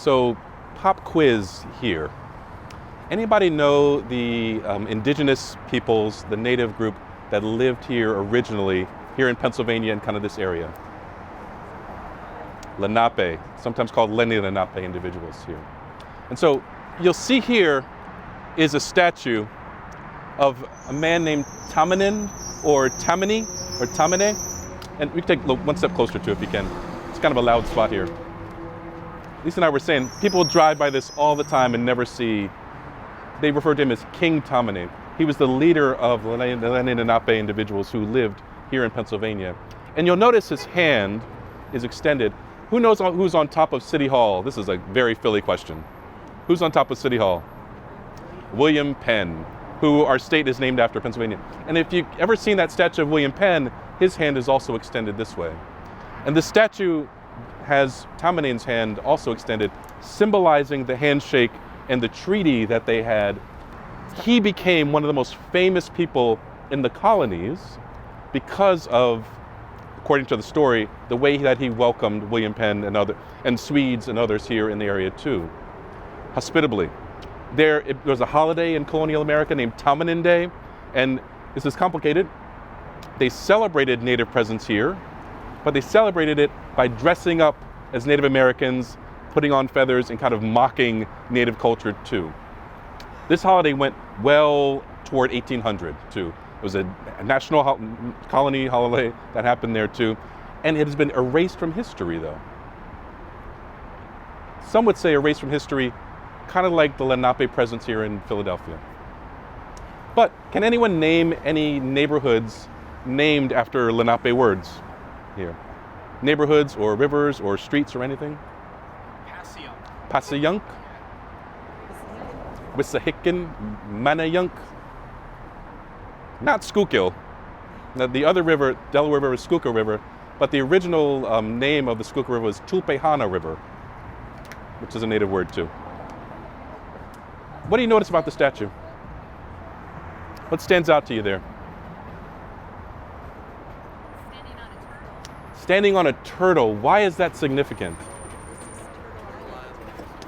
So, pop quiz here. Anybody know the indigenous peoples, the native group that lived here originally, here in Pennsylvania and kind of this area? Lenape, sometimes called Lenni-Lenape individuals here. And so you'll see here is a statue of a man named Tamanend or Tamanend. And we can take one step closer to it if you can. It's kind of a loud spot here. Lisa and I were saying, people drive by this all the time and never see. They refer to him as King Tamanend. He was the leader of the Lenni-Lenape individuals who lived here in Pennsylvania. And you'll notice his hand is extended. Who knows who's on top of City Hall? This is a very Philly question. Who's on top of City Hall? William Penn, who our state is named after, Pennsylvania. And if you've ever seen that statue of William Penn, his hand is also extended this way. And the statue has Tamanend's hand also extended, symbolizing the handshake and the treaty that they had. He became one of the most famous people in the colonies because of, according to the story, the way that he welcomed William Penn and Swedes and others here in the area too, hospitably. There was a holiday in colonial America named Tamanend Day, and this is complicated. They celebrated Native presence here, but they celebrated it by dressing up as Native Americans, putting on feathers and kind of mocking Native culture too. This holiday went well toward 1800 too. It was a national colony holiday that happened there too. And it has been erased from history though. Some would say erased from history, kind of like the Lenape presence here in Philadelphia. But can anyone name any neighborhoods named after Lenape words here? Neighborhoods or rivers or streets or anything? Passayunk, Wissahickon, Manayunk, not Schuylkill. Now, the other river, Delaware River, is Schuylkill River, but the original name of the Schuylkill River was Tulpehana River, which is a native word too. What do you notice about the statue? What stands out to you there? Standing on a turtle. Why is that significant?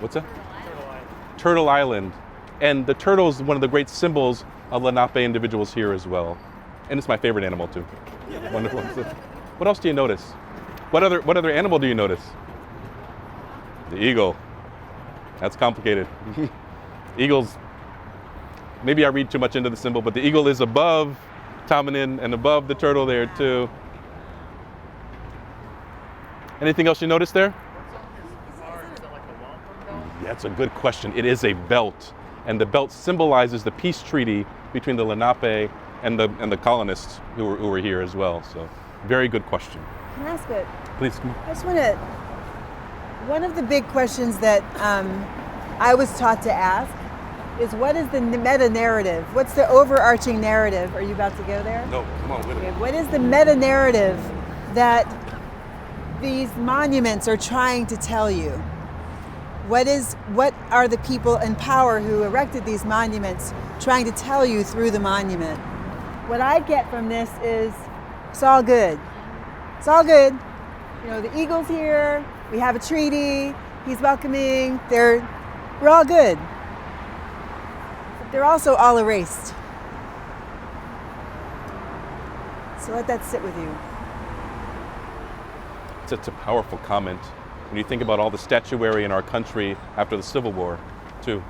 What's that? Turtle Island. And the turtle is one of the great symbols of Lenape individuals here as well. And it's my favorite animal too. Wonderful. What else do you notice? What other animal do you notice? The eagle. That's complicated. Eagles, maybe I read too much into the symbol, but the eagle is above Tamanend and above the turtle there too. Anything else you notice there? That's a good question. It is a belt, and the belt symbolizes the peace treaty between the Lenape and the colonists who were here as well. So, very good question. Can I ask it? Please. I just want to. One of the big questions that I was taught to ask is, what is the meta-narrative? What's the overarching narrative? Are you about to go there? No, come on with it. What is the meta-narrative that these monuments are trying to tell you? What are the people in power who erected these monuments trying to tell you through the monument? What I get from this is, it's all good. It's all good. You know, the eagle's here, we have a treaty, he's welcoming, we're all good. But they're also all erased. So let that sit with you. It's a powerful comment when you think about all the statuary in our country after the Civil War, too,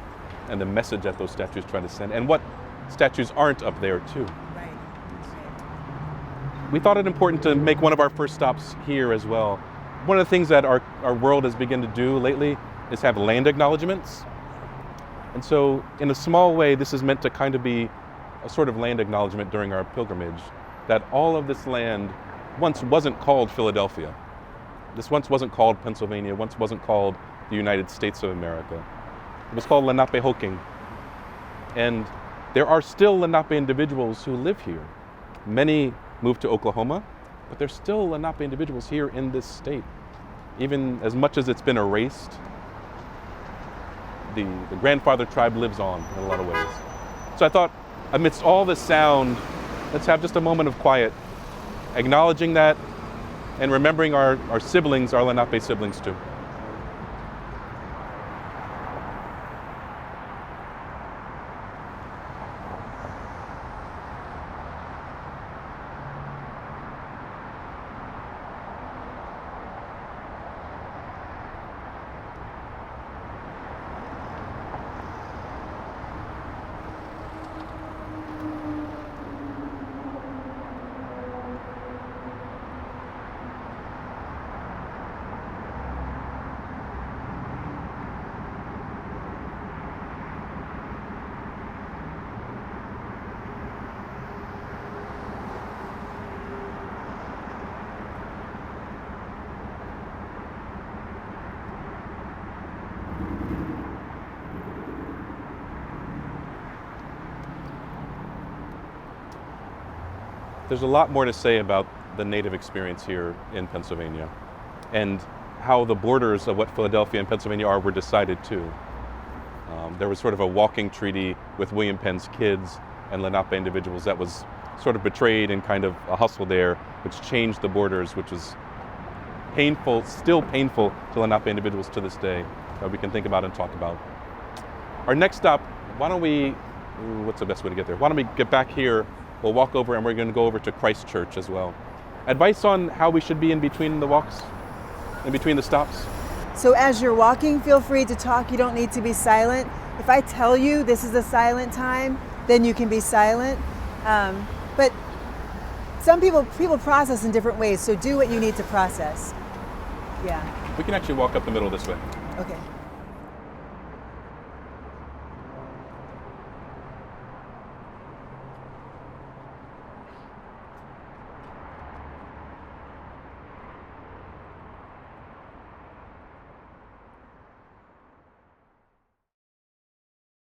and the message that those statues try to send, and what statues aren't up there, too. Right. We thought it important to make one of our first stops here as well. One of the things that our world has begun to do lately is have land acknowledgements. And so, in a small way, this is meant to kind of be a sort of land acknowledgement during our pilgrimage, that all of this land once wasn't called Philadelphia. This once wasn't called Pennsylvania, once wasn't called the United States of America. It was called Lenapehoking. And there are still Lenape individuals who live here. Many moved to Oklahoma, but there's still Lenape individuals here in this state. Even as much as it's been erased, the grandfather tribe lives on in a lot of ways. So I thought, amidst all this sound, let's have just a moment of quiet, acknowledging that and remembering our siblings, our Lenape siblings too. There's a lot more to say about the Native experience here in Pennsylvania and how the borders of what Philadelphia and Pennsylvania are were decided too. There was sort of a walking treaty with William Penn's kids and Lenape individuals that was sort of betrayed in kind of a hustle there, which changed the borders, which is painful, still painful to Lenape individuals to this day, that we can think about and talk about. Our next stop, what's the best way to get there? Why don't we get back here, we'll walk over and we're going to go over to Christ Church as well. Advice on how we should be in between the walks, in between the stops? So as you're walking, feel free to talk. You don't need to be silent. If I tell you this is a silent time, then you can be silent. But some people process in different ways, so do what you need to process. Yeah. We can actually walk up the middle this way. Okay.